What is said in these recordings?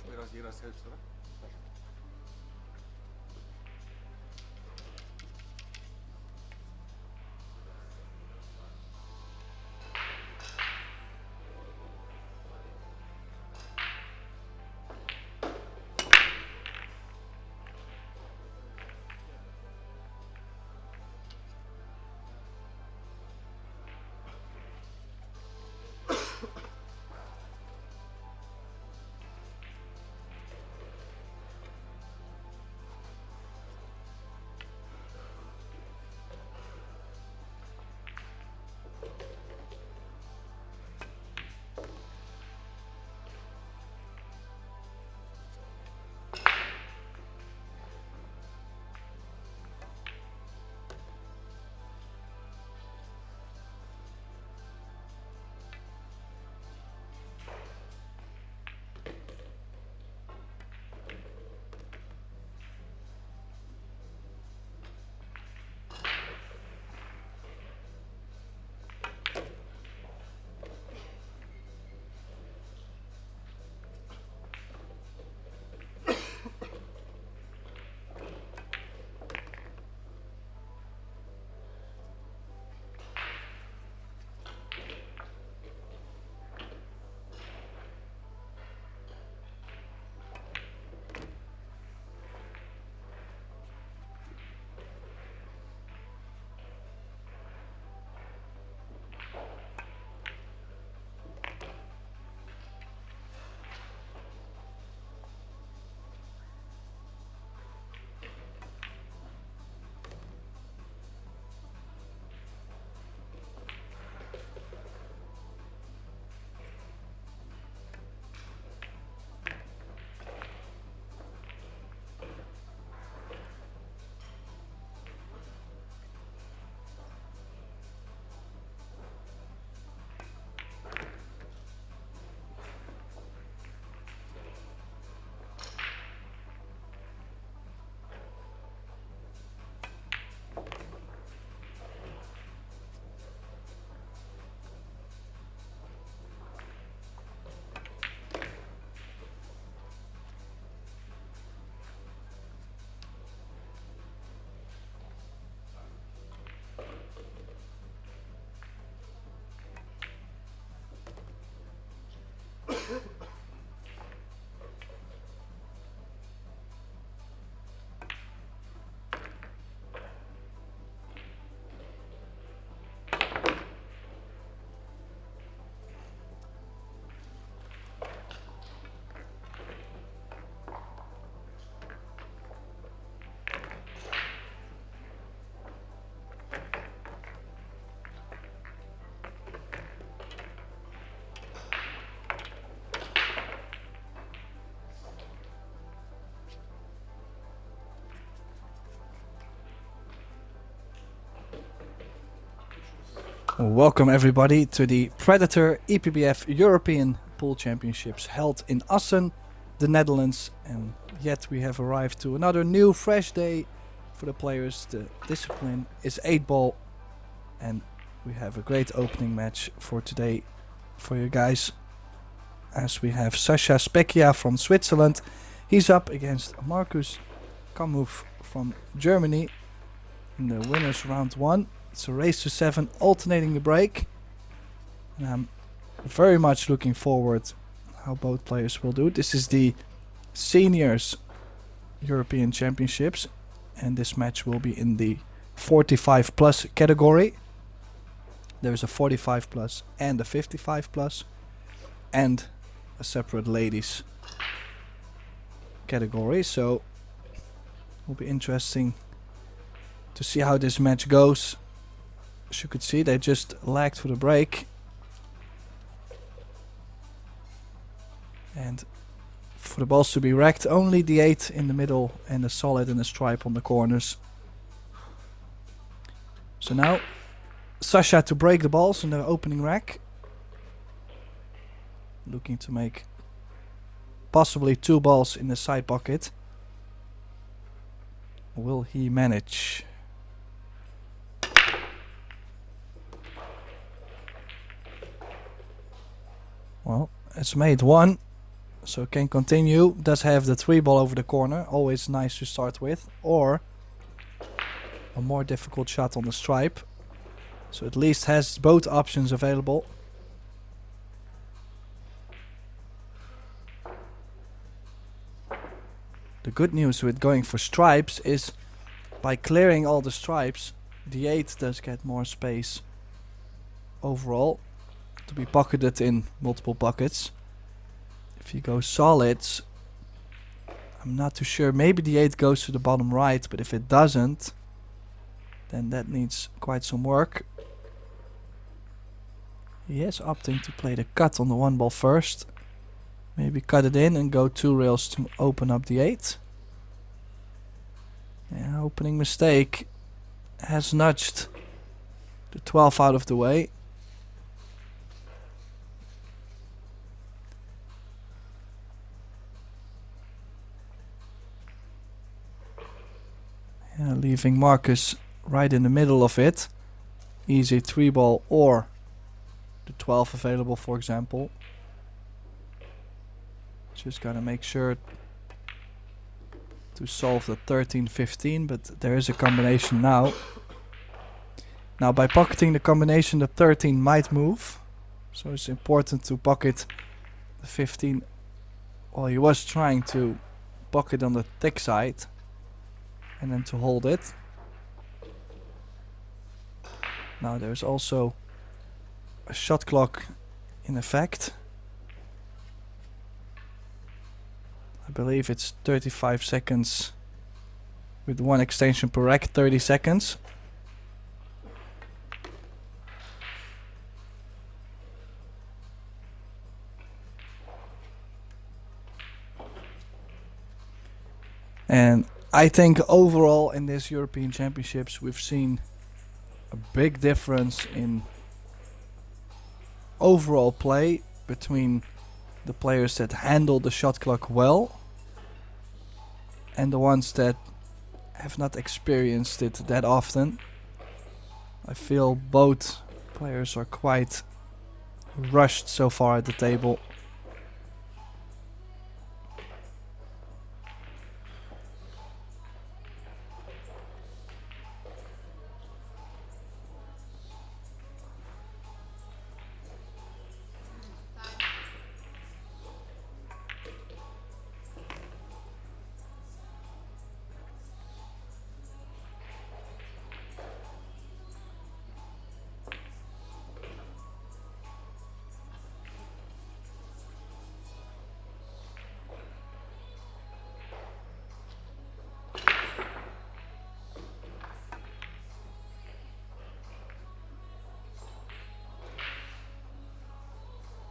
Bonte rasieren das selbst, oder? Welcome everybody to the Predator IBPF European Pool Championships held in Assen, the Netherlands, and yet we have arrived to another new fresh day for the players. The discipline is 8-ball and we have a great opening match for today for you guys, as we have Specia from Switzerland. He's up against Markus Kamui from Germany in the winners round 1. It's a race to 7, alternating the break. And I'm very much looking forward how both players will do. This is the Seniors European Championships, and this match will be in the 45 plus category. There's a 45 plus and a 55 plus, and a separate ladies category. So it will be interesting to see how this match goes. As you could see, they just lagged for the break. And for the balls to be racked, only the 8 in the middle and the solid and the stripe on the corners. So now, Sasha to break the balls in the opening rack. Looking to make possibly 2 balls in the side pocket. Will he manage? Well, it's made 1. So can continue. Does have the 3 ball over the corner. Always nice to start with. Or a more difficult shot on the stripe. So at least has both options available. The good news with going for stripes is by clearing all the stripes, the 8 does get more space overall to be pocketed in multiple pockets. If you go solids, I'm not too sure. Maybe the 8 goes to the bottom right, but if it doesn't, then that needs quite some work. He is opting to play the cut on the 1 ball first. Maybe cut it in and go 2 rails to open up the 8. Yeah, opening mistake has nudged the 12 out of the way. Yeah, leaving Marcus right in the middle of it. Easy 3 ball or the 12 available, for example. Just gotta make sure to solve the 13-15, but there is a combination now. Now by pocketing the combination, the 13 might move. So it's important to pocket the 15. Well, he was trying to pocket on the thick side and then to hold it. Now there's also a shot clock in effect. I believe it's 35 seconds with 1 extension per rack, 30 seconds. And I think overall in this European Championships we've seen a big difference in overall play between the players that handle the shot clock well and the ones that have not experienced it that often. I feel both players are quite rushed so far at the table.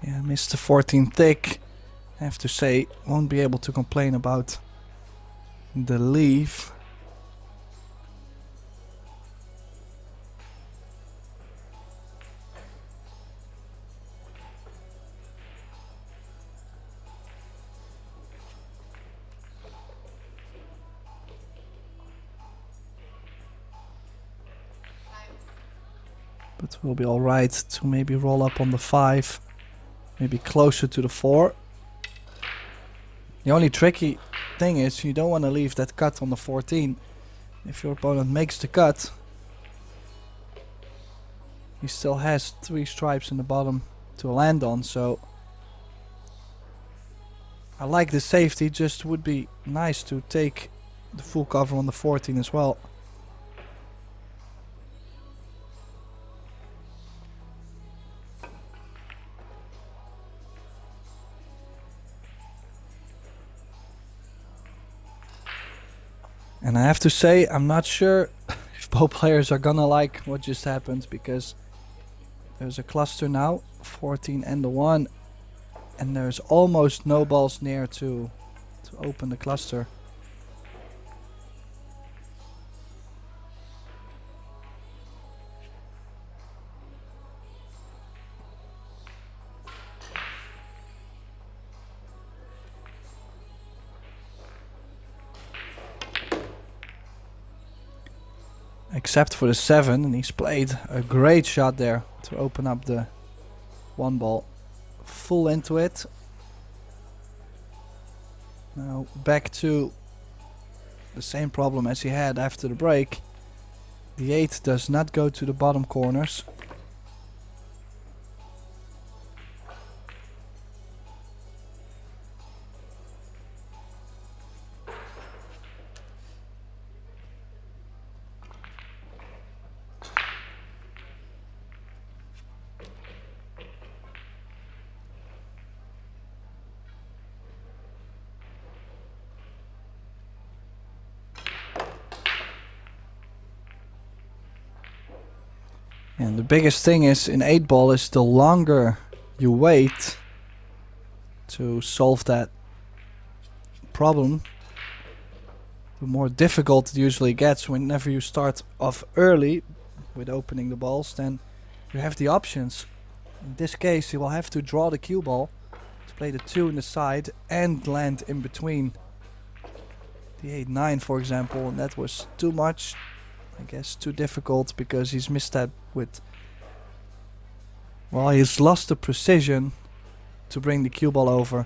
Yeah, missed the 14 thick. I have to say, won't be able to complain about the leave. But we'll be alright to maybe roll up on the 5. Maybe closer to the 4. The only tricky thing is you don't want to leave that cut on the 14. If your opponent makes the cut, he still has 3 stripes in the bottom to land on, so I like the safety, just would be nice to take the full cover on the 14 as well. And I have to say, I'm not sure if both players are gonna like what just happened, because there's a cluster now, 14 and the 1, and there's almost no balls near to open the cluster. Except for the 7, and he's played a great shot there to open up the 1 ball. Full into it. Now back to the same problem as he had after the break. The 8 does not go to the bottom corners. And the biggest thing is in 8 ball is the longer you wait to solve that problem, the more difficult it usually gets. Whenever you start off early with opening the balls, then you have the options. In this case, you will have to draw the cue ball to play the 2 in the side and land in between the 8-9, for example, and that was too much. I guess too difficult because he's missed that with... Well, he's lost the precision to bring the cue ball over.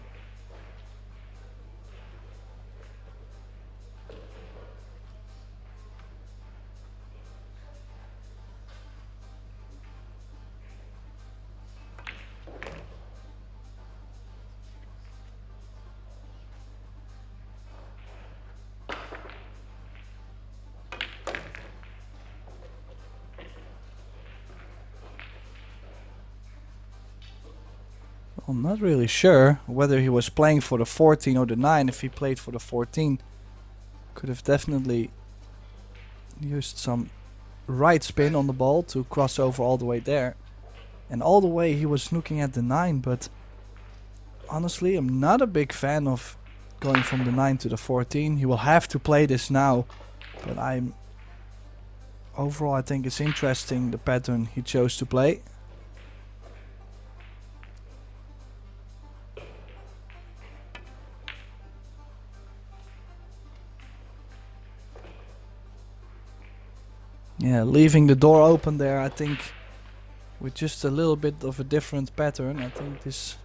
I'm not really sure whether he was playing for the 14 or the 9. If he played for the 14, could have definitely used some right spin on the ball to cross over all the way there. And all the way he was looking at the 9, but honestly I'm not a big fan of going from the 9 to the 14. He will have to play this now, but overall I think it's interesting the pattern he chose to play. Yeah, leaving the door open there, I think with just a little bit of a different pattern, I think this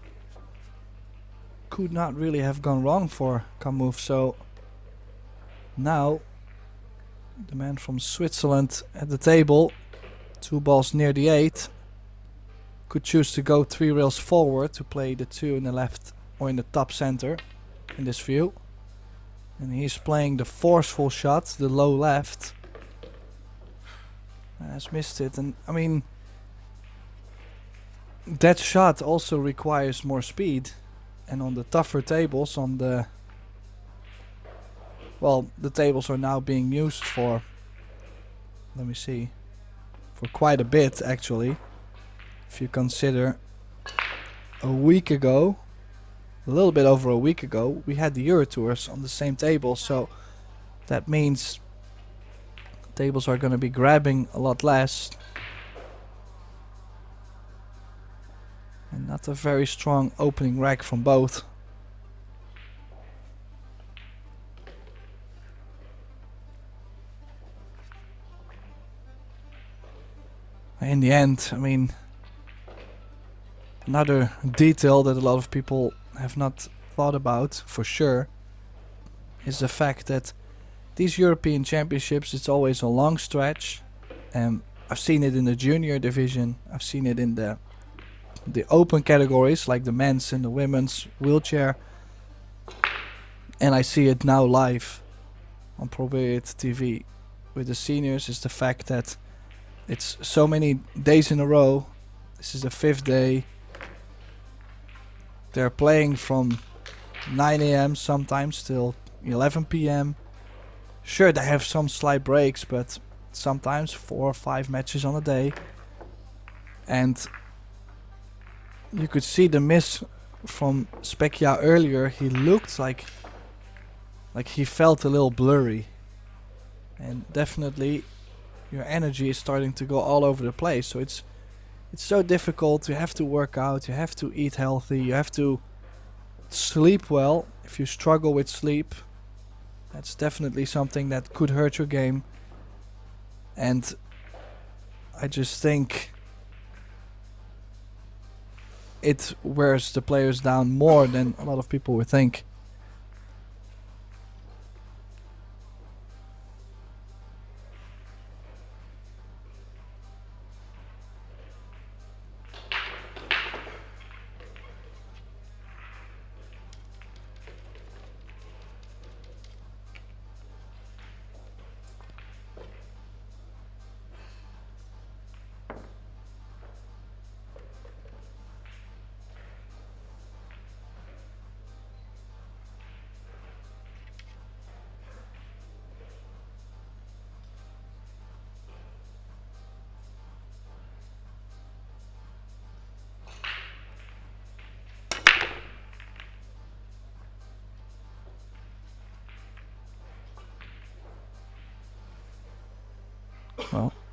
could not really have gone wrong for Kamui. So now the man from Switzerland at the table, 2 balls near the 8, could choose to go 3 rails forward to play the 2 in the left or in the top center in this view. And he's playing the forceful shot, the low left. Has missed it, and I mean that shot also requires more speed, and on the tougher tables, on the the tables are now being used for, let me see, for quite a bit actually. If you consider a week ago, a little bit over a week ago, we had the Euro Tours on the same table, so that means tables are going to be grabbing a lot less, and not a very strong opening rack from both. In the end, I mean, another detail that a lot of people have not thought about for sure is the fact that these European Championships, it's always a long stretch. I've seen it in the junior division, I've seen it in the open categories like the men's and the women's wheelchair, and I see it now live on ProBilliardTV with the seniors, is the fact that it's so many days in a row. This is the 5th day. They're playing from 9 AM sometimes till 11 PM. Sure, they have some slight breaks, but sometimes 4 or 5 matches on a day. And you could see the miss from Specia earlier. He looked like he felt a little blurry. And definitely your energy is starting to go all over the place. So it's so difficult. You have to work out, you have to eat healthy, you have to sleep well. If you struggle with sleep, that's definitely something that could hurt your game. And I just think it wears the players down more than a lot of people would think.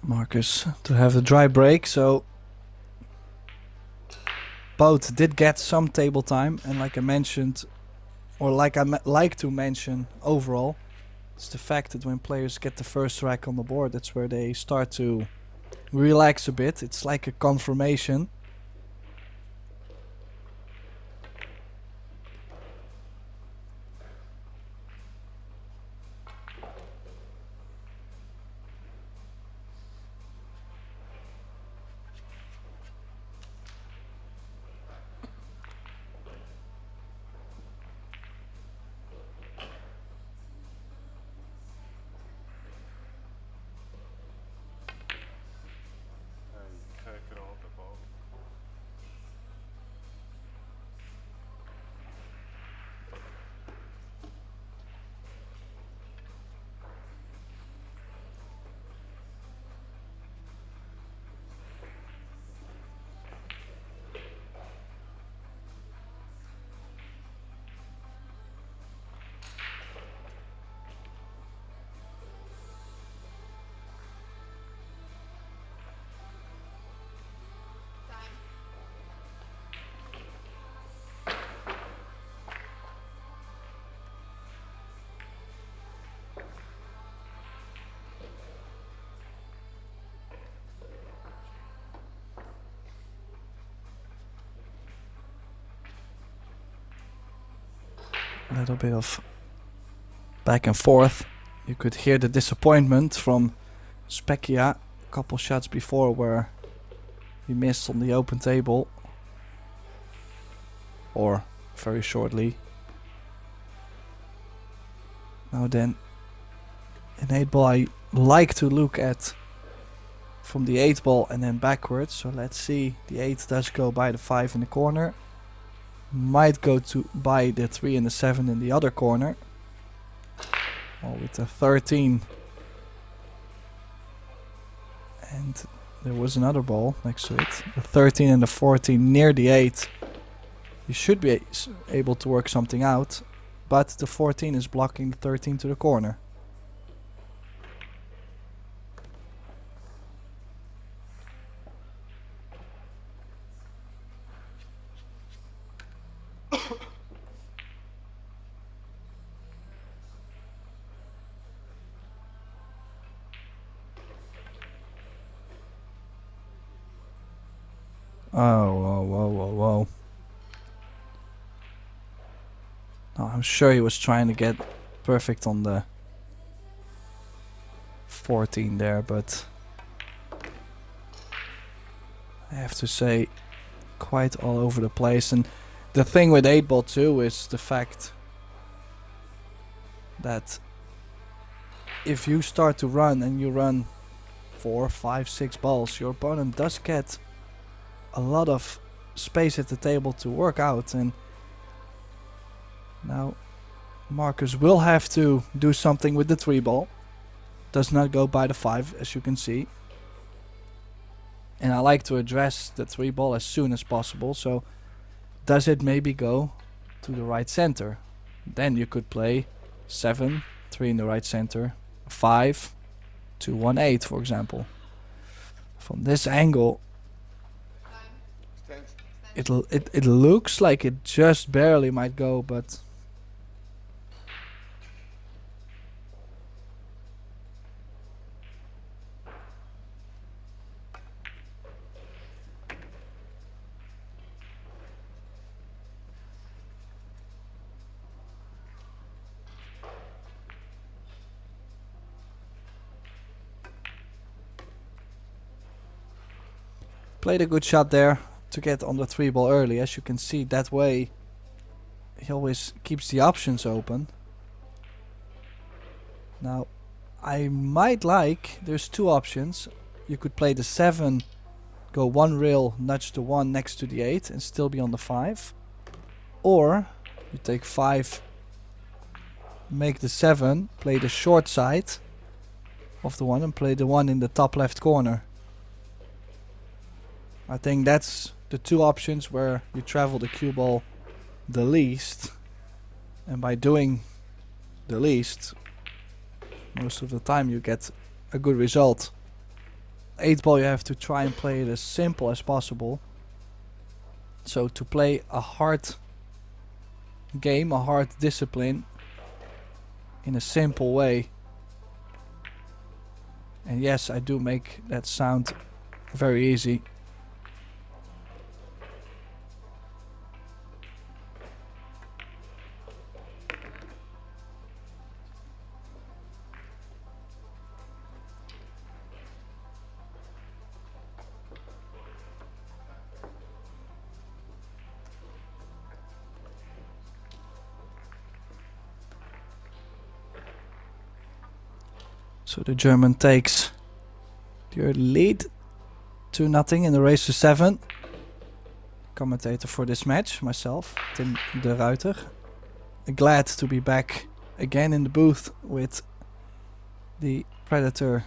Marcus to have a dry break, so both did get some table time, and like I mentioned, or like I like to mention overall, it's the fact that when players get the first rack on the board, that's where they start to relax a bit. It's like a confirmation. A little bit of back and forth. You could hear the disappointment from Specia a couple shots before where he missed on the open table, or very shortly. Now then, an 8 ball I like to look at from the 8 ball and then backwards. So let's see, the 8 does go by the 5 in the corner. Might go to by the 3 and the 7 in the other corner. Or with the 13. And there was another ball next to it. The 13 and the 14 near the 8. You should be able to work something out. But the 14 is blocking the 13 to the corner. Oh, whoa, whoa, whoa, whoa. Oh, I'm sure he was trying to get perfect on the 14 there, but I have to say, quite all over the place. And the thing with 8 ball too is the fact that if you start to run and you run 4, 5, 6 balls, your opponent does get a lot of space at the table to work out. And now Marcus will have to do something with the 3 ball. Does not go by the 5, as you can see. And I like to address the 3 ball as soon as possible. So does it maybe go to the right center? Then you could play 7, 3 in the right center, 5, 2, 1, 8, for example. From this angle, it looks like it just barely might go, but played a good shot there to get on the 3 ball early. As you can see, that way he always keeps the options open. Now I might like, there's 2 options. You could play the 7, go 1 rail, nudge the 1 next to the 8 and still be on the 5. Or you take 5, make the 7, play the short side of the 1 and play the 1 in the top left corner. I think that's the 2 options where you travel the cue ball the least. And by doing the least, most of the time you get a good result. 8 ball you have to try and play it as simple as possible. So to play a hard game, a hard discipline in a simple way. And yes, I do make that sound very easy. So the German takes the early lead, 2-0 in the race to 7. Commentator for this match, myself, Tim de Ruiter. Glad to be back again in the booth with the Predator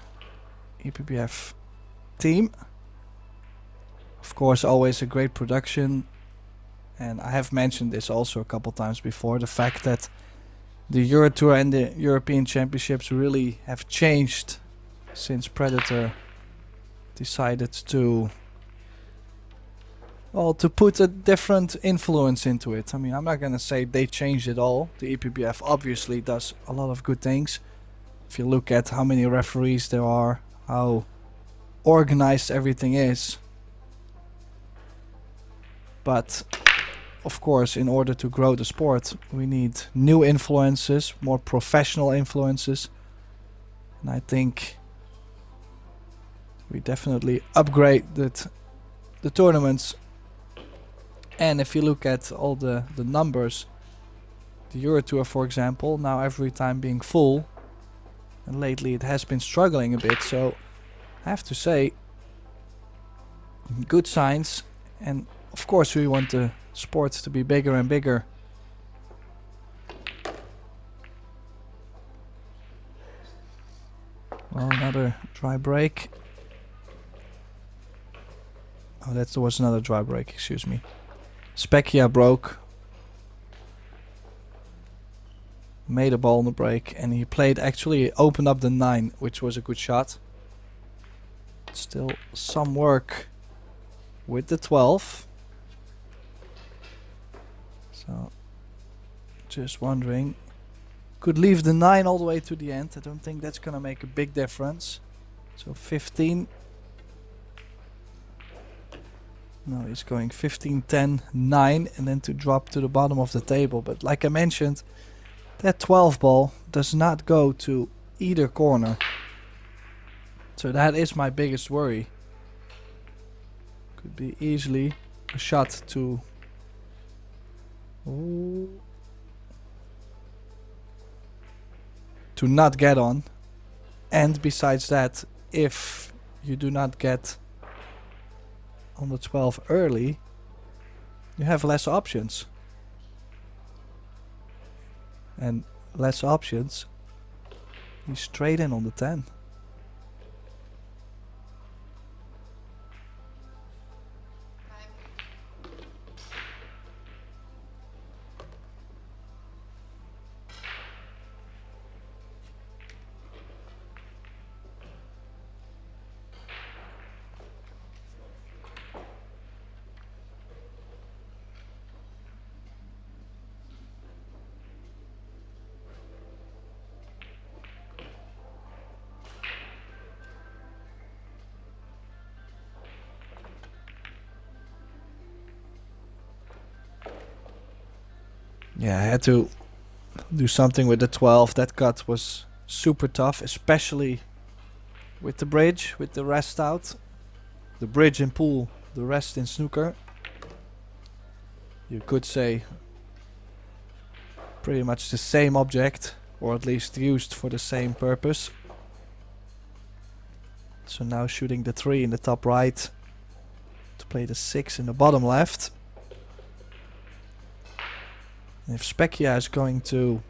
IBPF team. Of course, always a great production, and I have mentioned this also a couple times before, the fact that the Euro Tour and the European Championships really have changed since Predator decided to, well, to put a different influence into it. I mean, I'm not gonna say they changed it all. The EPBF obviously does a lot of good things. If you look at how many referees there are, how organized everything is. But of course, in order to grow the sport, we need new influences, more professional influences. And I think we definitely upgraded the tournaments. And if you look at all the numbers, the Euro Tour, for example, now every time being full, and lately it has been struggling a bit. So I have to say, good signs. And of course we want the sport to be bigger and bigger. Well, another dry break. Oh, that was another dry break, excuse me. Specia broke. Made a ball on the break, and he played, actually opened up the 9, which was a good shot. Still some work with the 12. So, just wondering, could leave the 9 all the way to the end. I don't think that's gonna make a big difference. So 15. No, he's going 15, 10, 9, and then to drop to the bottom of the table. But like I mentioned, that 12 ball does not go to either corner. So that is my biggest worry. Could be easily a shot to... Ooh. To not get on. And besides that, if you do not get on the 12 early, you have less options. And less options, he's straight in on the 10. Yeah, I had to do something with the 12. That cut was super tough, especially with the bridge, with the rest out. The bridge in pool, the rest in snooker. You could say pretty much the same object, or at least used for the same purpose. So now shooting the 3 in the top right to play the 6 in the bottom left. And if Specia is going to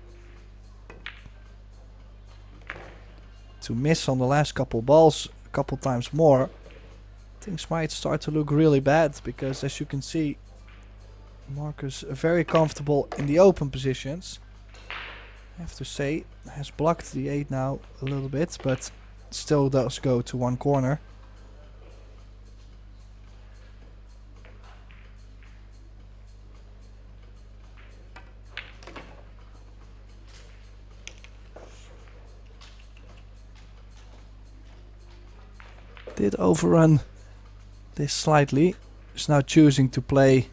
miss on the last couple balls a couple times more, things might start to look really bad, because as you can see, Marcus very comfortable in the open positions. I have to say, has blocked the 8 now a little bit, but still does go to one corner. did overrun this slightly. Is now choosing to play,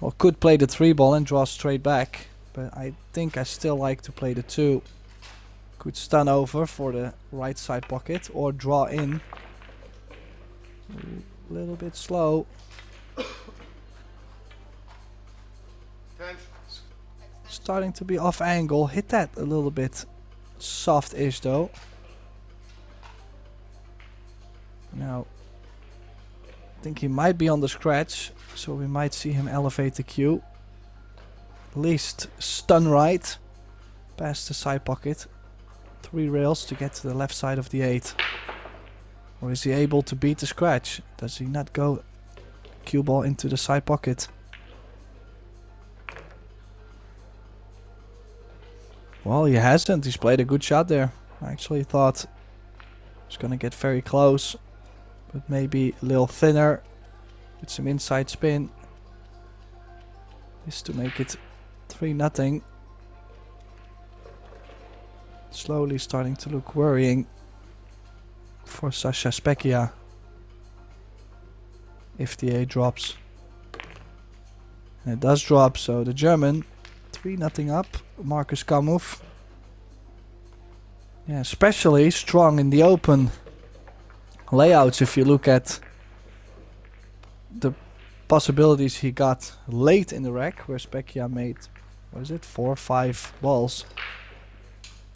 or could play the 3 ball and draw straight back, but I think I still like to play the 2. Could stun over for the right side pocket or draw in. A little bit slow. Starting to be off angle. Hit that a little bit soft-ish though. Now, I think he might be on the scratch, so we might see him elevate the cue. At least stun right past the side pocket. 3 rails to get to the left side of the 8. Or is he able to beat the scratch? Does he not go cue ball into the side pocket? Well, he hasn't. He's played a good shot there. I actually thought he was gonna get very close, but maybe a little thinner with some inside spin. Is to make it 3-0. Slowly starting to look worrying for Specia if the 8 drops. And it does drop, so the German 3-0 up. Marcus Kamui. Yeah, especially strong in the open layouts if you look at the possibilities he got late in the rack, where Specia made, what is it, 4 or 5 balls.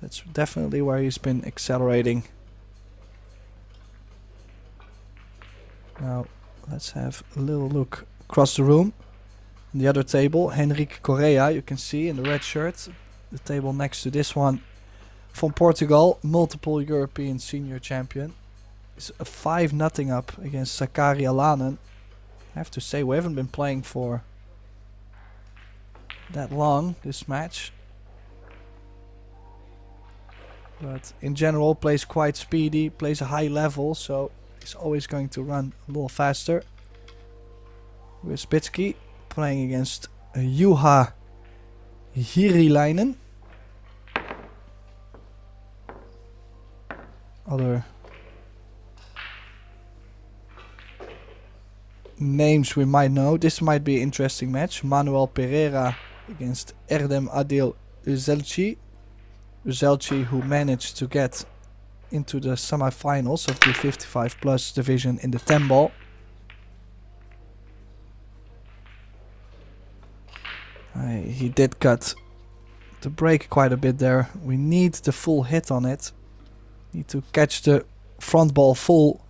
That's definitely where he's been accelerating. Now let's have a little look across the room. On the other table, Henrique Correa, you can see in the red shirt. The table next to this one, from Portugal, multiple European senior champion. Is a 5-0 up against Sakari Alanen. I have to say, we haven't been playing for that long this match. But in general, plays quite speedy, plays a high level, so he's always going to run a little faster. Wispitsky playing against Juha Hirilainen. Other names we might know. This might be an interesting match. Manuel Pereira against Erdem Adil Uzelci. Uzelci, who managed to get into the semi-finals of the 55 plus division in the 10 ball. He did cut the break quite a bit there. We need the full hit on it. Need to catch the front ball full.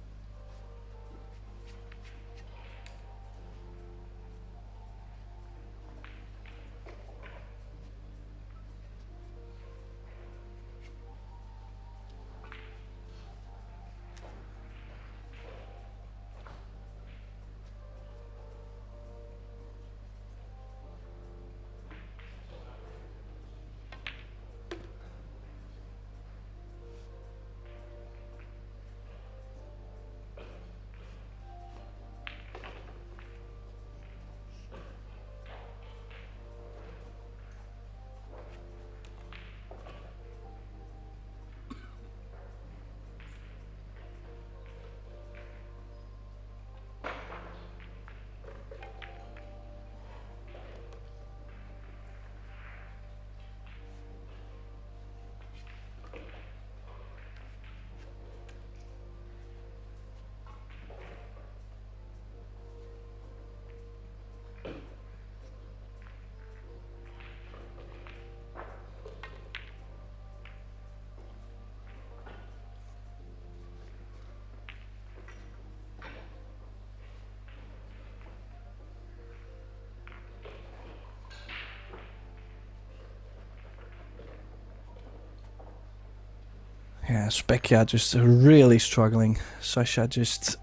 Yeah, Specia just really struggling. Sasha just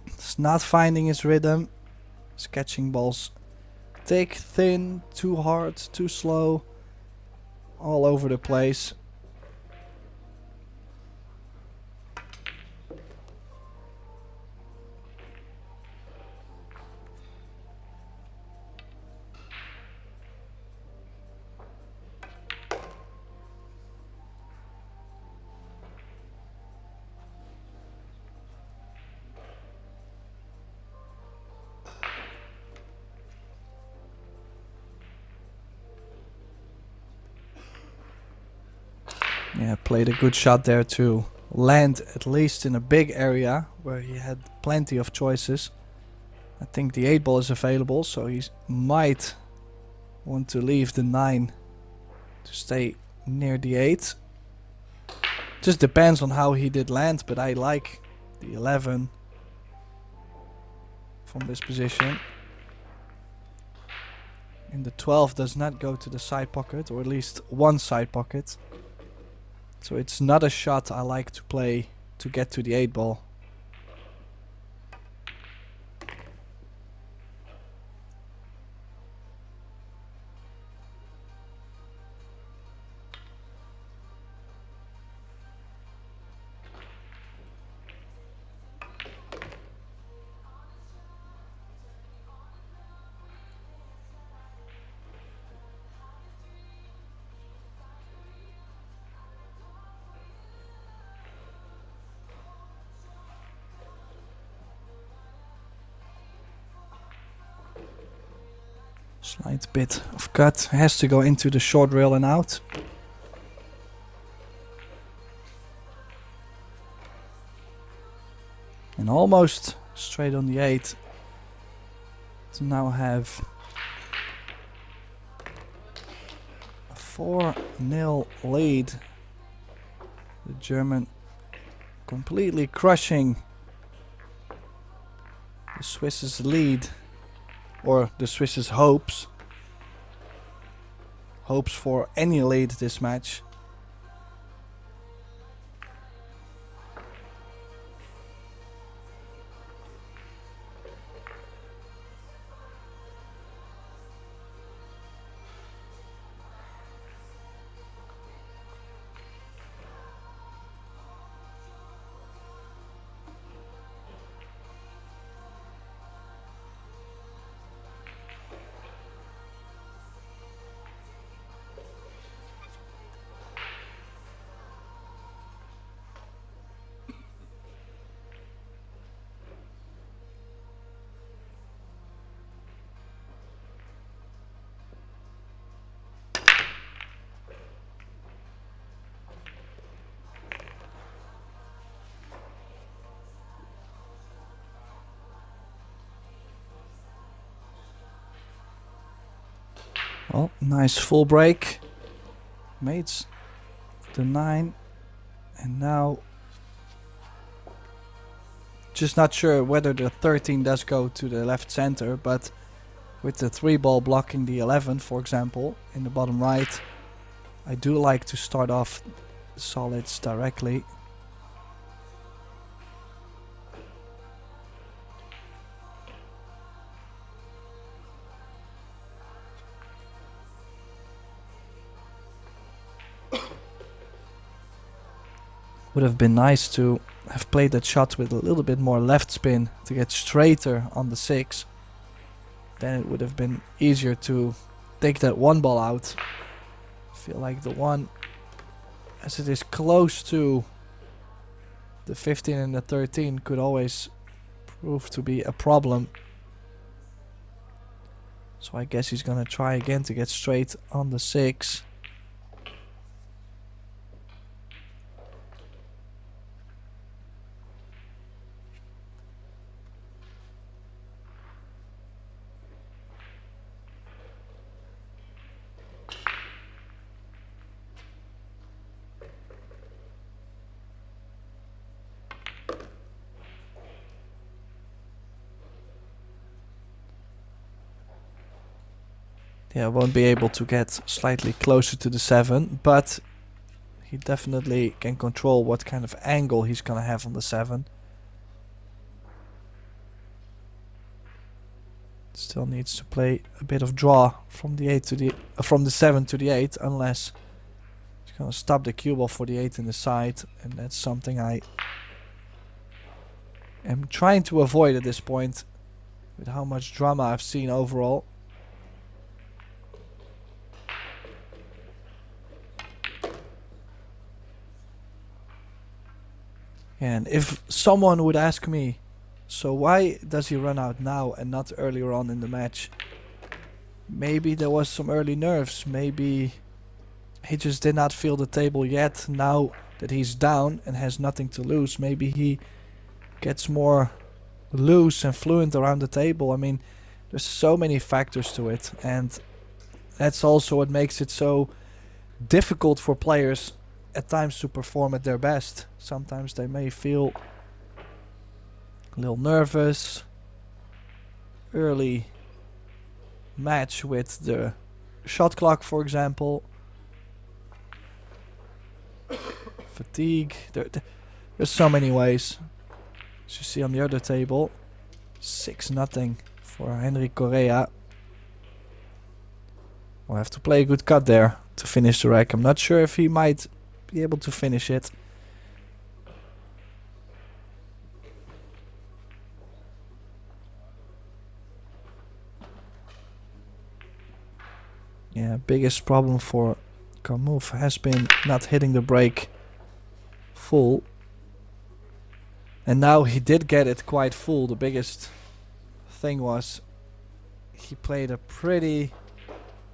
is not finding his rhythm. His catching balls thick, thin, too hard, too slow, all over the place. Yeah, played a good shot there to land at least in a big area where he had plenty of choices. I think the 8 ball is available, so he might want to leave the 9 to stay near the 8. Just depends on how he did land, but I like the 11 from this position. And the 12 does not go to the side pocket, or at least one side pocket. So it's not a shot I like to play to get to the 8 ball. Slight bit of cut, has to go into the short rail and out. And almost straight on the 8 to now have a 4-0 lead. The German completely crushing the Swiss's lead. Or the Swiss's hopes for any lead this match. Well, nice full break. Mates the 9. And now just not sure whether the 13 does go to the left center, but with the 3 ball blocking the 11, for example, in the bottom right, I do like to start off solids directly. Would have been nice to have played that shot with a little bit more left spin to get straighter on the 6. Then it would have been easier to take that 1 ball out. I feel like the 1, as it is close to the 15 and the 13, could always prove to be a problem. So I guess he's gonna try again to get straight on the 6. Yeah, won't be able to get slightly closer to the 7, but he definitely can control what kind of angle he's gonna have on the 7. Still needs to play a bit of draw from the 8 to the from the 7 to the 8, unless he's gonna stop the cue ball for the 8 in the side, and that's something I am trying to avoid at this point with how much drama I've seen overall. And if someone would ask me, so why does he run out now and not earlier on in the match? Maybe there was some early nerves, maybe he just did not feel the table yet. Now that he's down and has nothing to lose, maybe he gets more loose and fluent around the table. I mean, there's so many factors to it, and that's also what makes it so difficult for players at times to perform at their best. Sometimes they may feel a little nervous. Early match with the shot clock, for example. Fatigue. There's so many ways. As you see on the other table, 6-0 for Henry Correa. We'll have to play a good cut there to finish the rack. I'm not sure if he might be able to finish it. Yeah, biggest problem for Kamui has been not hitting the break full. And now he did get it quite full. The biggest thing was he played a pretty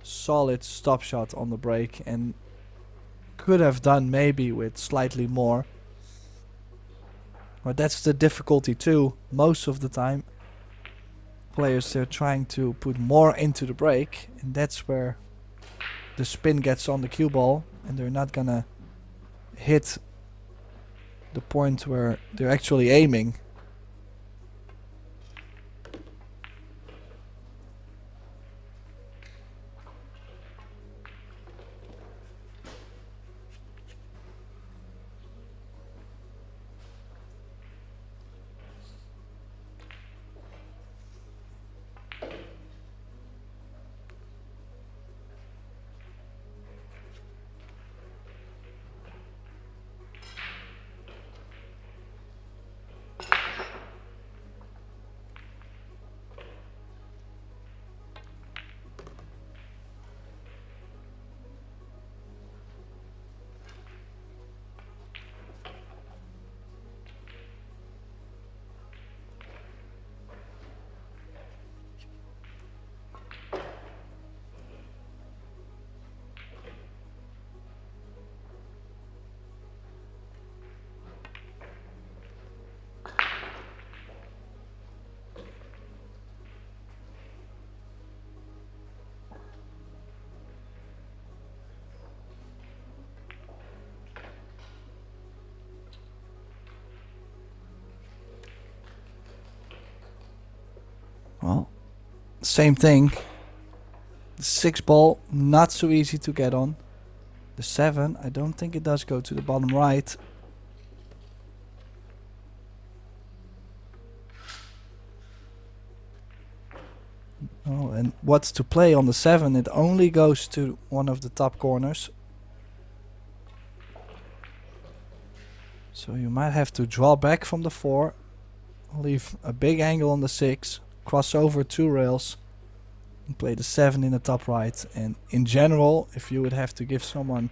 solid stop shot on the break and could have done maybe with slightly more. But that's the difficulty too. Most of the time players, they're trying to put more into the break, and that's where the spin gets on the cue ball and they're not gonna hit the point where they're actually aiming. Well, same thing. The 6 ball, not so easy to get on. The 7, I don't think it does go to the bottom right. Oh, and what's to play on the 7? It only goes to one of the top corners. So you might have to draw back from the 4, leave a big angle on the 6, cross over 2 rails, and play the 7 in the top right. And in general, if you would have to give someone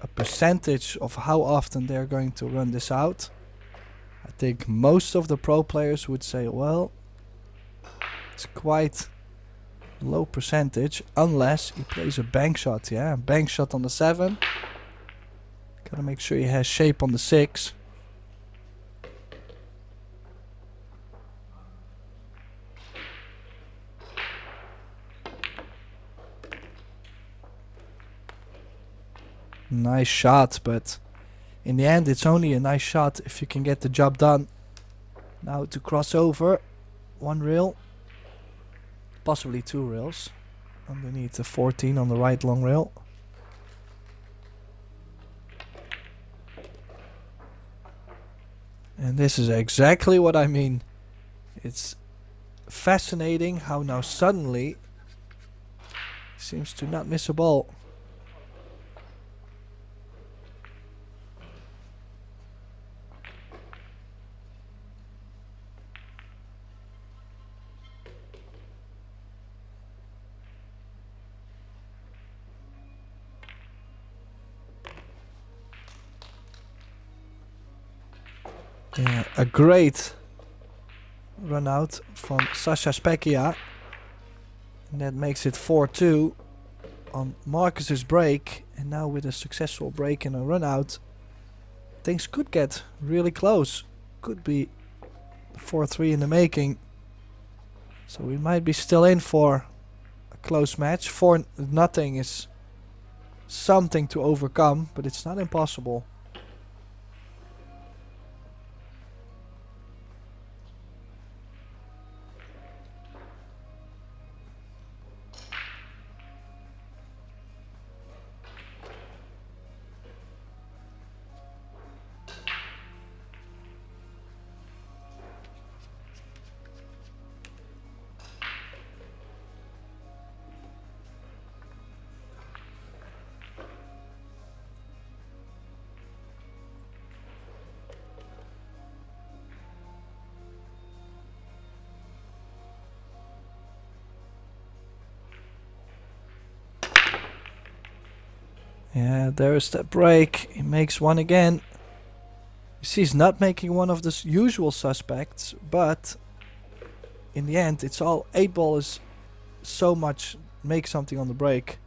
a percentage of how often they're going to run this out, I think most of the pro players would say, well, it's quite low percentage, unless he plays a bank shot. Yeah, bank shot on the 7. Gotta make sure he has shape on the 6. Nice shot, but in the end it's only a nice shot if you can get the job done. Now to cross over 1 rail, possibly 2 rails, underneath the 14 on the right long rail. And this is exactly what I mean. It's fascinating how now suddenly he seems to not miss a ball. Yeah, a great run out from Specia, and that makes it 4-2 on Marcus's break, and now with a successful break and a run out, things could get really close. Could be 4-3 in the making. So we might be still in for a close match. 4-0 is something to overcome, but it's not impossible. Yeah, there is that break. He makes one again. You see, he's not making one of the usual suspects, but in the end, it's all 8-ball is so much make something on the break.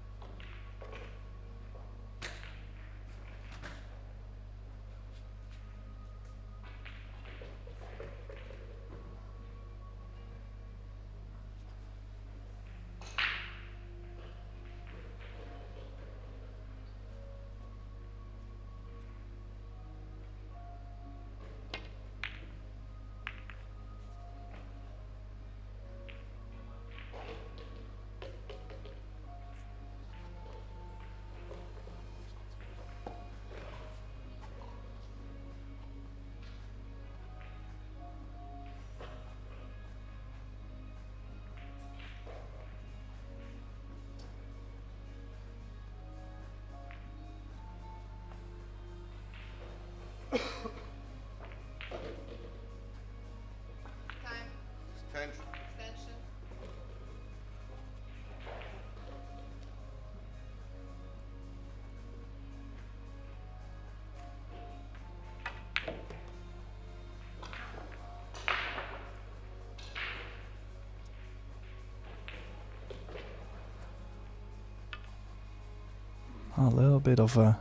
A little bit of a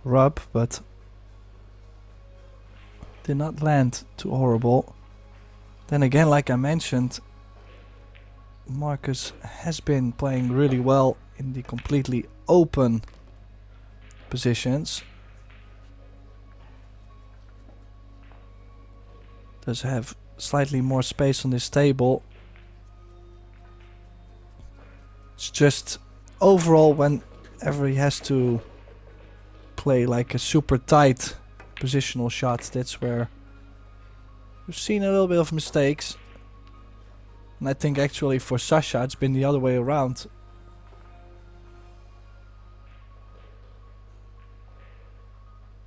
rub, but did not land too horrible. Then again, like I mentioned, Marcus has been playing really well in the completely open positions. Does have slightly more space on this table. It's just overall whenever he has to play like a super tight positional shot, that's where we've seen a little bit of mistakes. And I think actually for Sasha it's been the other way around.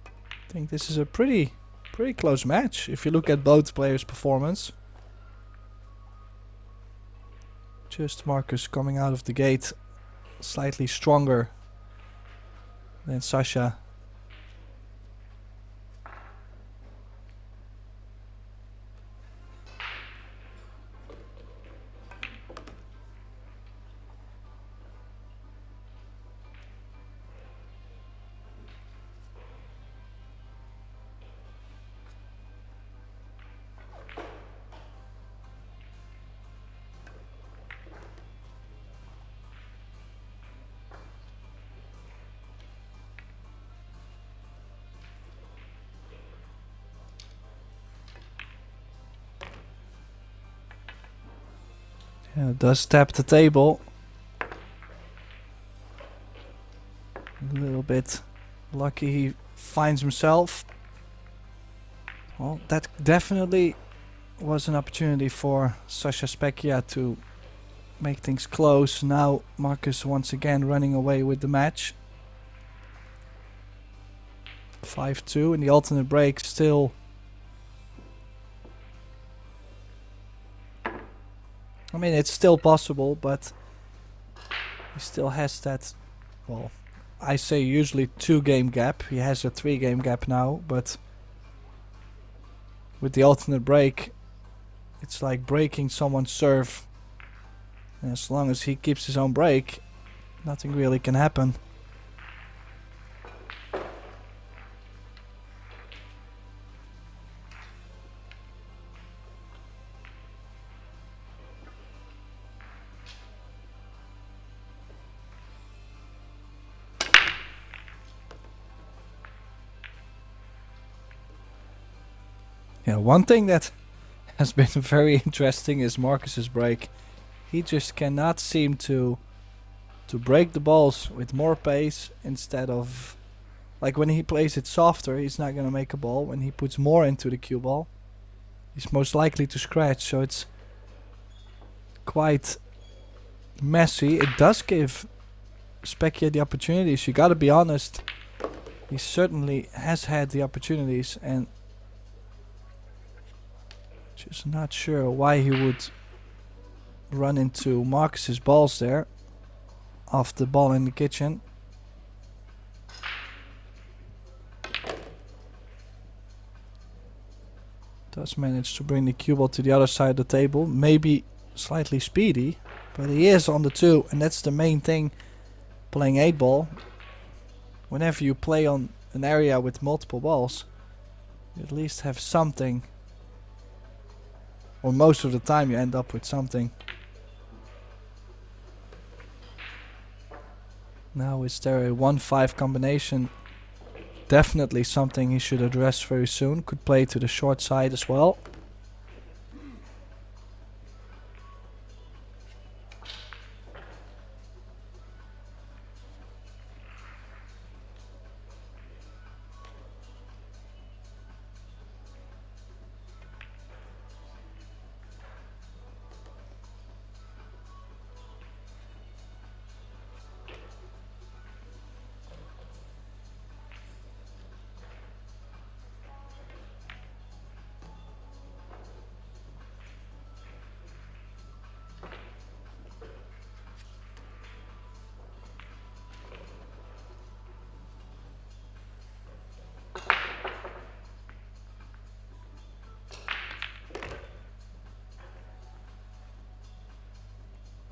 I think this is a pretty close match if you look at both players' performance. Just Marcus coming out of the gate slightly stronger than Sasha. Yeah, does tap the table. A little bit lucky he finds himself. Well, that definitely was an opportunity for Sasha Specia to make things close. Now Marcus once again running away with the match. 5-2 in the alternate break still. I mean, it's still possible, but he still has that, well, I say usually 2-game gap. He has a 3-game gap now, but with the alternate break, it's like breaking someone's serve. And as long as he keeps his own break, nothing really can happen. Yeah, one thing that has been very interesting is Marcus's break. He just cannot seem to break the balls with more pace instead of, like, when he plays it softer, he's not gonna make a ball. When he puts more into the cue ball, he's most likely to scratch. So it's quite messy. It does give Specia the opportunities. You gotta be honest. He certainly has had the opportunities, and just not sure why he would run into Marcus's balls there off the ball in the kitchen. Does manage to bring the cue ball to the other side of the table. Maybe slightly speedy, but he is on the 2, and that's the main thing playing 8 ball. Whenever you play on an area with multiple balls, you at least have something. Or most of the time you end up with something. Now is there a 1-5 combination? Definitely something he should address very soon. Could play to the short side as well.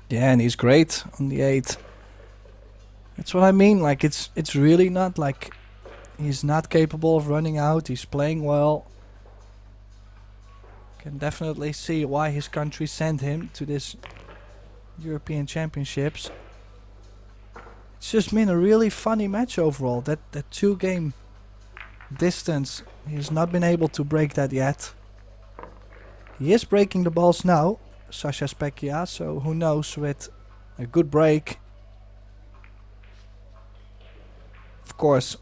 Yeah, and he's great on the 8. That's what I mean. Like, it's really not like he's not capable of running out. He's playing well. Can definitely see why his country sent him to this European Championships. It's just been a really funny match overall. That 2-game distance, he's not been able to break that yet. He is breaking the balls now, Sasha Specia, so who knows, with a good break. Of course,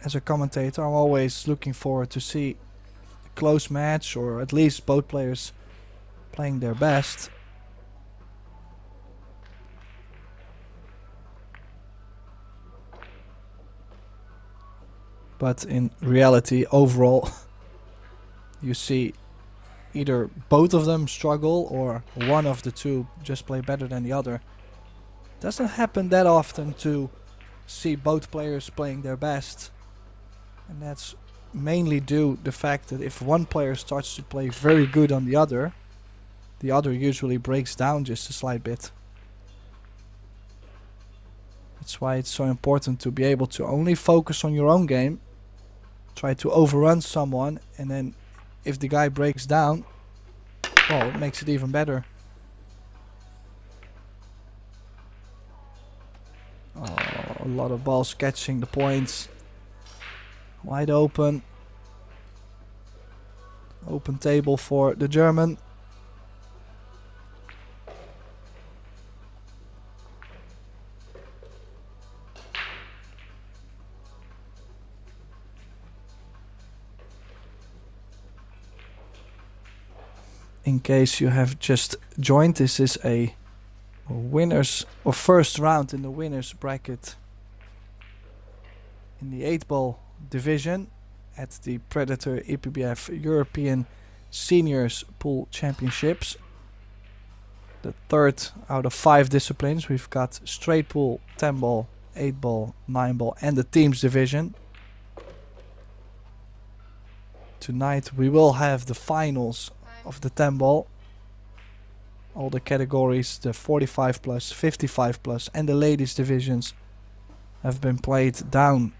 as a commentator, I'm always looking forward to see a close match, or at least both players playing their best. But in reality, overall, you see either both of them struggle or one of the two just play better than the other. Doesn't happen that often to see both players playing their best, and that's mainly due to the fact that if one player starts to play very good on the other usually breaks down just a slight bit. That's why it's so important to be able to only focus on your own game, try to overrun someone, and then if the guy breaks down, well, it makes it even better. Oh, a lot of balls catching the points. Wide open. Open table for the German. In case you have just joined, this is a winners or first round in the winners bracket in the 8-ball division at the Predator Epbf European Seniors Pool Championships. The third out of 5 disciplines. We've got straight pool, 10-ball, 8-ball, 9-ball, and the teams division. Tonight we will have the finals of the 10-ball. All the categories, the 45 plus, 55 plus and the ladies divisions have been played down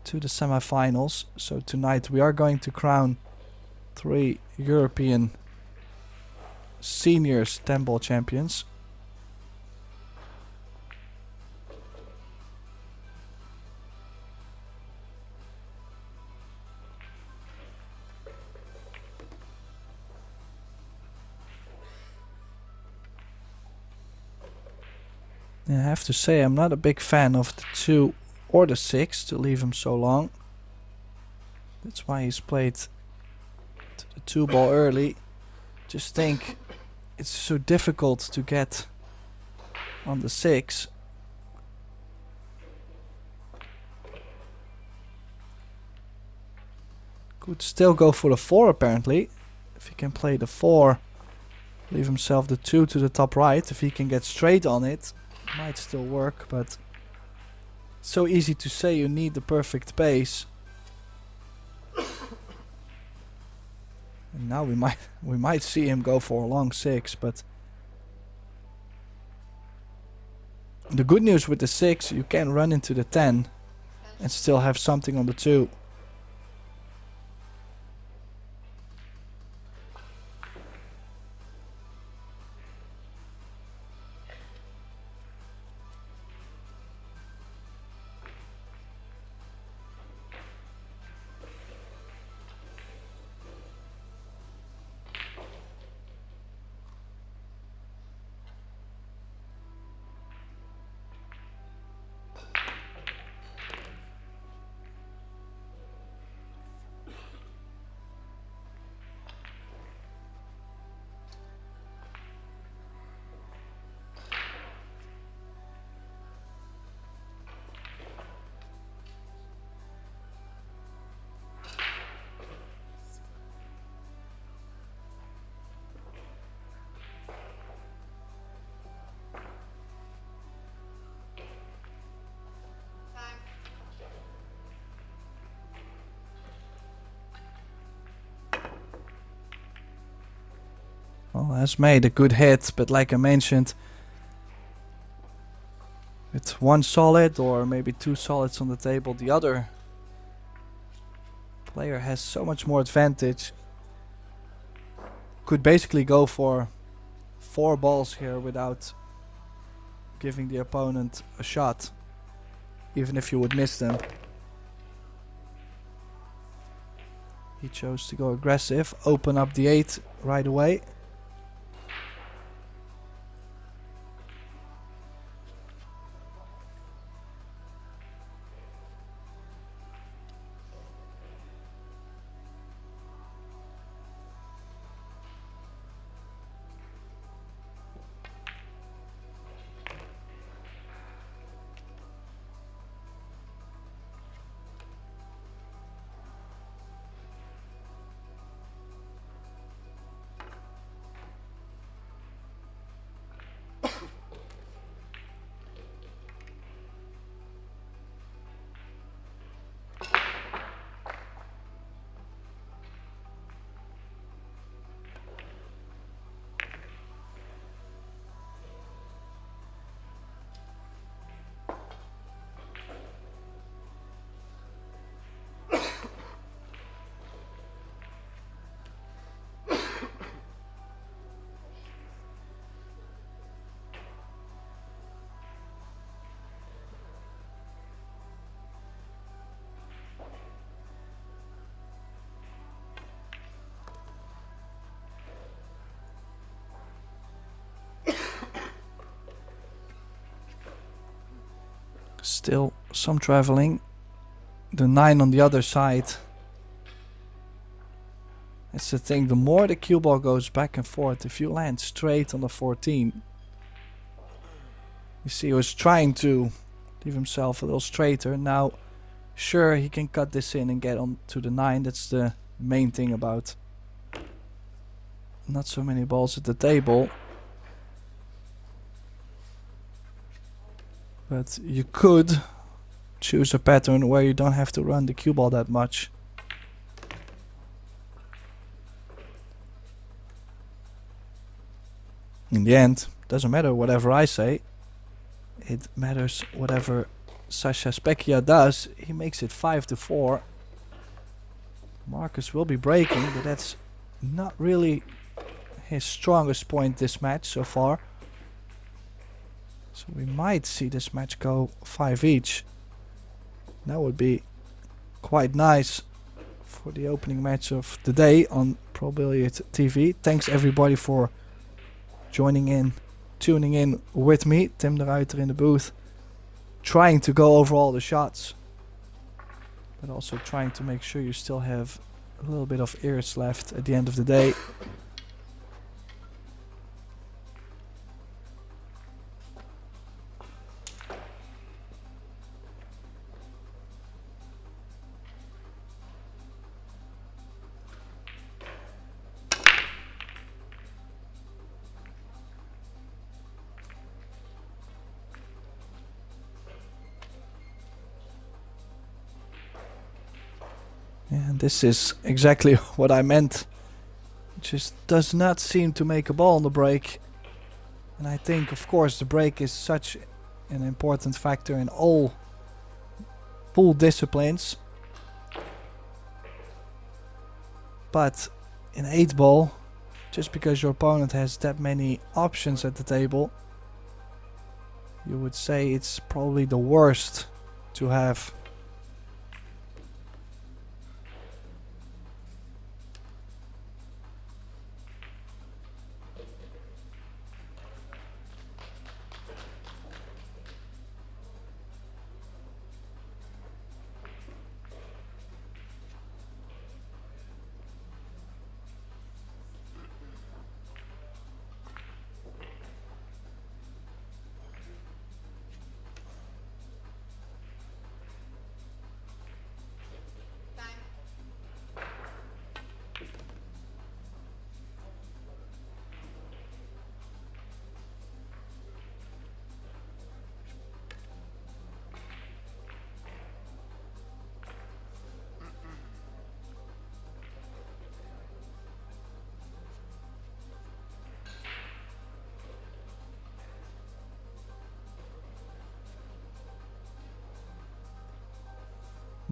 to the semifinals. So tonight we are going to crown 3 European seniors 10-ball champions. And I have to say, I'm not a big fan of the 2 or the 6 to leave him so long. That's why he's played to the 2-ball early. Just think it's so difficult to get on the 6. Could still go for the 4 apparently. If he can play the 4, leave himself the 2 to the top right. If he can get straight on it, might still work, but so easy to say. You need the perfect base. And now we might see him go for a long 6, but the good news with the 6, you can run into the 10 and still have something on the 2. Well, has made a good hit, but like I mentioned, with 1 solid or maybe 2 solids on the table, the other player has so much more advantage. Could basically go for 4 balls here without giving the opponent a shot, even if you would miss them. He chose to go aggressive, open up the 8 right away. Still some traveling. The 9 on the other side. That's the thing, the more the cue ball goes back and forth, if you land straight on the 14, you see he was trying to leave himself a little straighter. Now, sure, he can cut this in and get on to the 9. That's the main thing about not so many balls at the table. But you could choose a pattern where you don't have to run the cue ball that much. In the end, doesn't matter whatever I say. It matters whatever Specia does. He makes it 5-4. Marcus will be breaking, but that's not really his strongest point this match so far. So we might see this match go 5 each. That would be quite nice for the opening match of the day on ProBilliardTV. Thanks everybody for joining in, tuning in with me. Tim de Ruiter in the booth, trying to go over all the shots, but also trying to make sure you still have a little bit of ears left at the end of the day. And this is exactly what I meant. Just does not seem to make a ball on the break. And I think, of course, the break is such an important factor in all pool disciplines. But in 8-ball, just because your opponent has that many options at the table, you would say it's probably the worst to have.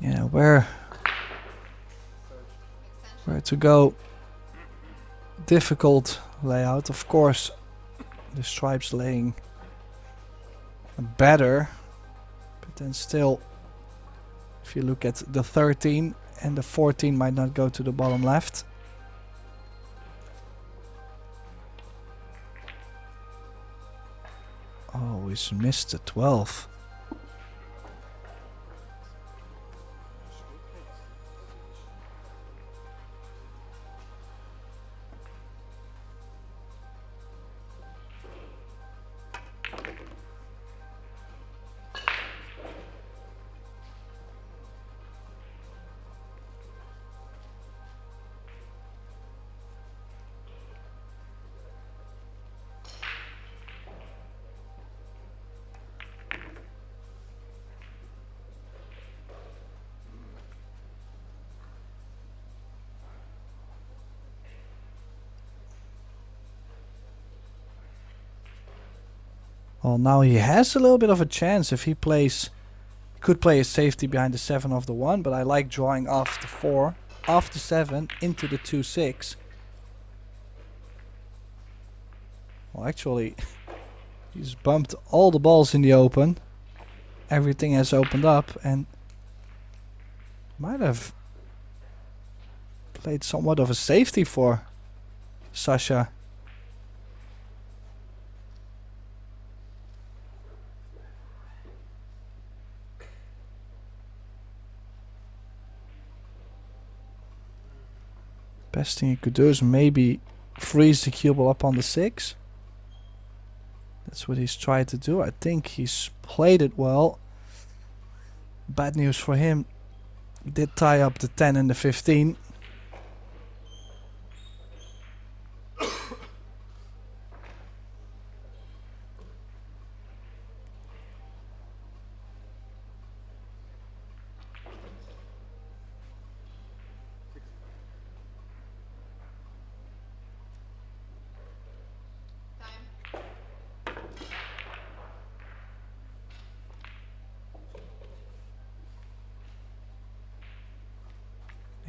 Yeah, where to go? Difficult layout, of course. The stripes laying better, but then still, if you look at the 13 and the 14 might not go to the bottom left. Oh, he's missed the 12. Well, now he has a little bit of a chance if he plays. Could play a safety behind the 7 of the 1, but I like drawing off the 4, off the 7 into the 2-6. Well, actually, he's bumped all the balls in the open. Everything has opened up and might have played somewhat of a safety for Sasha. Best thing he could do is maybe freeze the cue ball up on the 6. That's what he's tried to do. I think he's played it well. Bad news for him. Did tie up the 10 and the 15.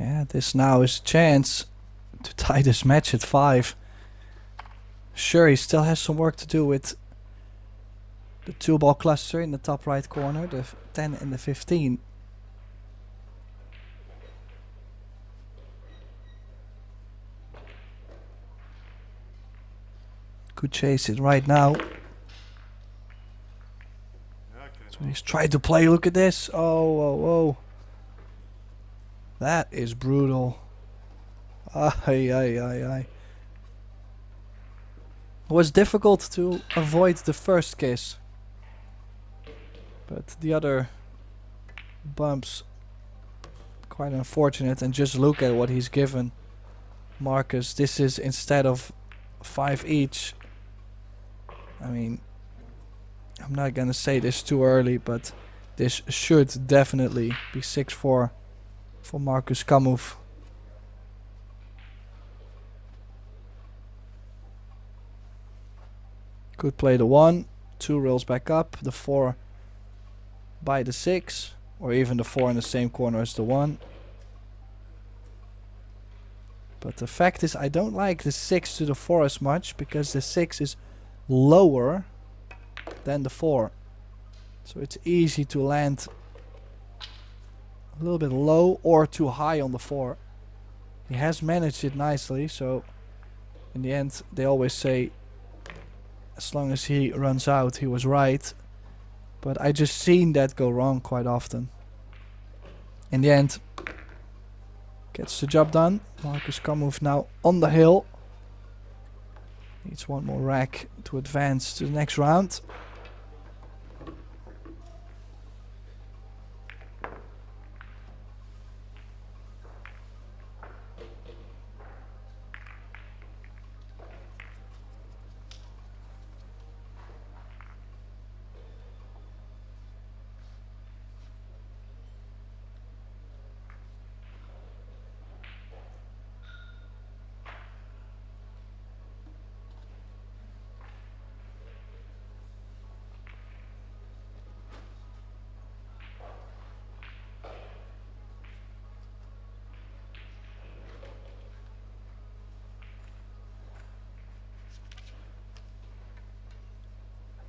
Yeah, this now is a chance to tie this match at 5. Sure, he still has some work to do with the 2-ball cluster in the top right corner, the 10 and the 15. Could chase it right now. So he's trying to play. Look at this. Oh, oh, oh. That is brutal. Ay, ay, ay, ay. It was difficult to avoid the first kiss, but the other bumps quite unfortunate. And just look at what he's given Marcus. This is instead of 5 each. I mean, I'm not gonna say this too early, but this should definitely be 6-4 for Marcus Kamui. Could play the 1, 2 rails back up, the 4 by the 6, or even the 4 in the same corner as the 1. But the fact is, I don't like the 6 to the 4 as much, because the 6 is lower than the 4. So it's easy to land a little bit low or too high on the 4. He has managed it nicely, so in the end they always say as long as he runs out, he was right. But I just seen that go wrong quite often. In the end, gets the job done. Marcus Kamui now on the hill. Needs one more rack to advance to the next round.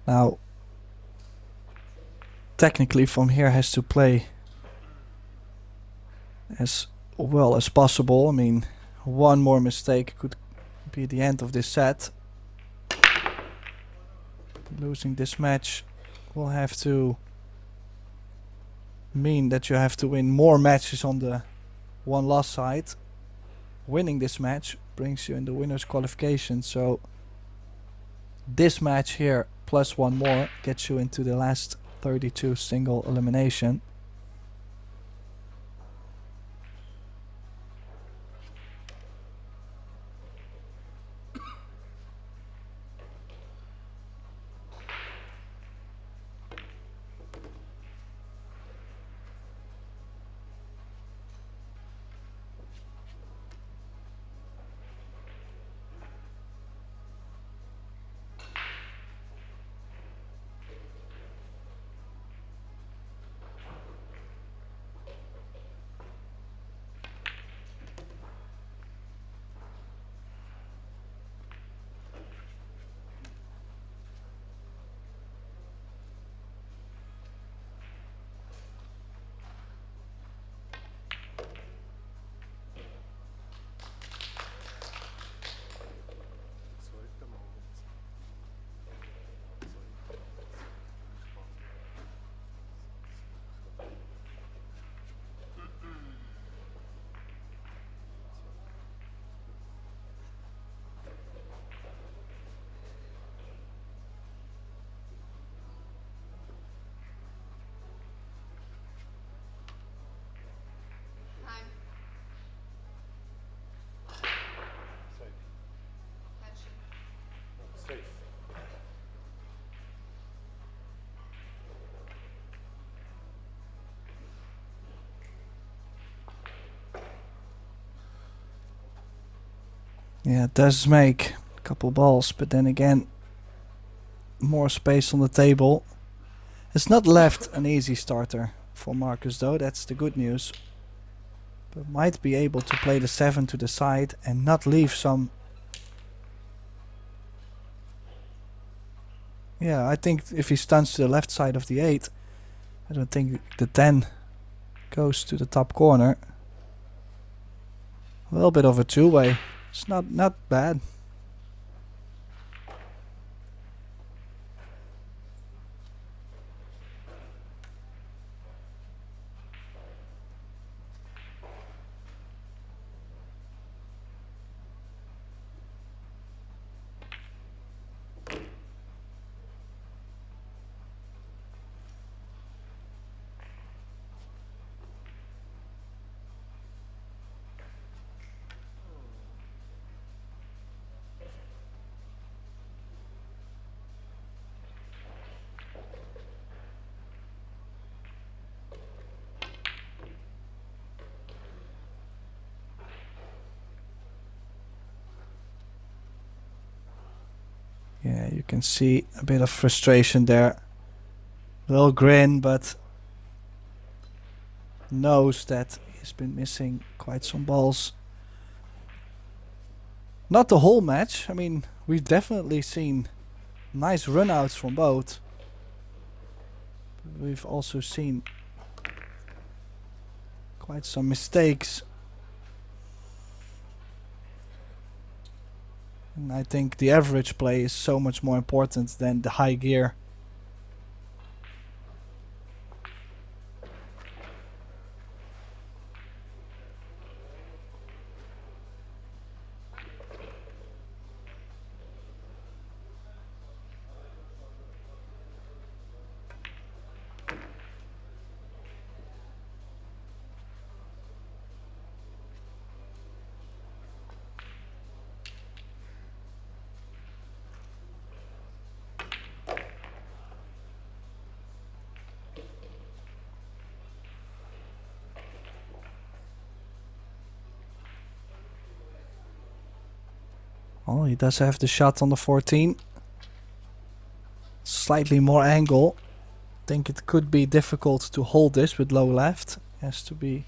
Now, technically from here has to play as well as possible. I mean, one more mistake could be the end of this set. Losing this match will have to mean that you have to win more matches on the one loss side. Winning this match brings you in the winner's qualification, so this match here plus one more gets you into the last 32 single elimination. Yeah, it does make a couple balls, but then again, more space on the table. It's not left an easy starter for Marcus though, that's the good news. but might be able to play the 7 to the side and not leave some. Yeah, I think if he stuns to the left side of the 8, I don't think the 10 goes to the top corner. A little bit of a two-way. It's not bad. Yeah, you can see a bit of frustration there. Little grin, but knows that he's been missing quite some balls. Not the whole match. I mean, we've definitely seen nice runouts from both. But we've also seen quite some mistakes. And I think the average play is so much more important than the high gear. Oh, he does have the shot on the 14. Slightly more angle. Think it could be difficult to hold this with low left. Has to be.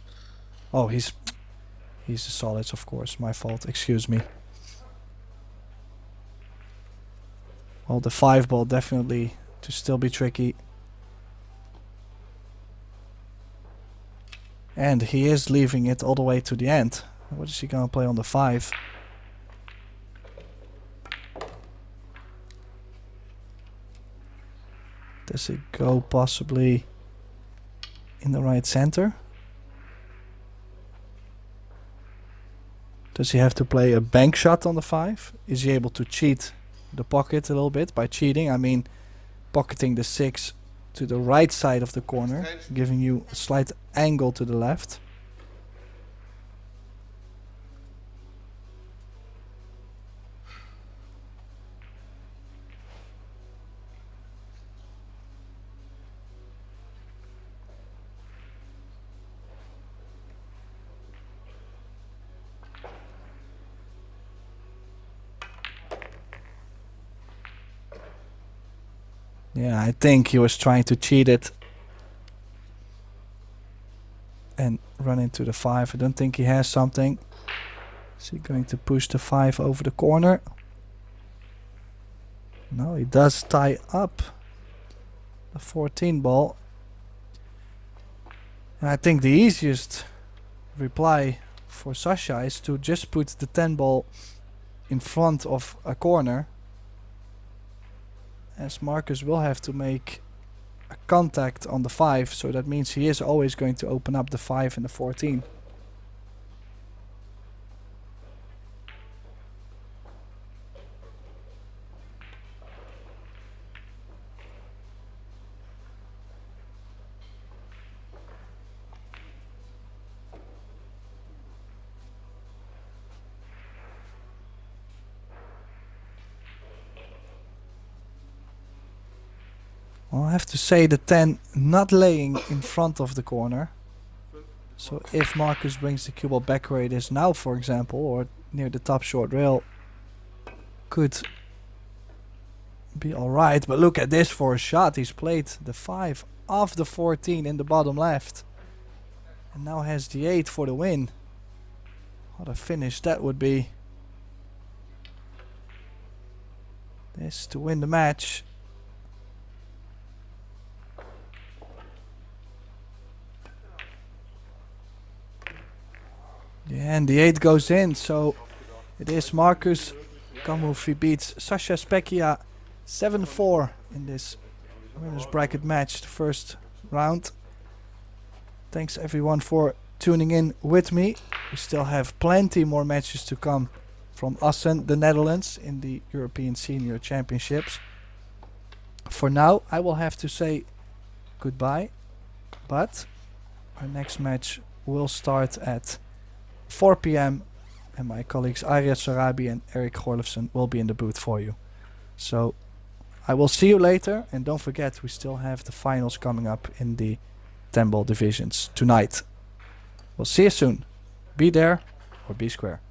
Oh, he's a solid, of course. My fault. Excuse me. Well, the 5 ball definitely to still be tricky. And he is leaving it all the way to the end. What is he gonna play on the 5? Does it go possibly in the right center? Does he have to play a bank shot on the 5? Is he able to cheat the pocket a little bit by cheating? I mean, pocketing the 6 to the right side of the corner, giving you a slight angle to the left. Yeah, I think he was trying to cheat it and run into the 5. I don't think he has something. Is he going to push the 5 over the corner? No, he does tie up the 14 ball. And I think the easiest reply for Specia is to just put the 10 ball in front of a corner, as Marcus will have to make a contact on the 5, so that means he is always going to open up the 5 and the 14. Well, I have to say the 10 not laying in front of the corner. So if Marcus brings the cue ball back where it is now, for example, or near the top short rail, could be alright. But look at this for a shot. He's played the 5 off the 14 in the bottom left. And now has the 8 for the win. What a finish that would be. This to win the match. Yeah, and the 8 goes in, so it is Marcus Kamui beats Sasha Specia 7-4 in this winners bracket match, the first round. Thanks everyone for tuning in with me. We still have plenty more matches to come from Assen, the Netherlands, in the European Senior Championships. For now, I will have to say goodbye, but our next match will start at 4 p.m. and my colleagues Arya Sarabi and Eric Gorlefsen will be in the booth for you. So I will see you later, and don't forget we still have the finals coming up in the 10 ball divisions tonight. We'll see you soon. Be there or be square.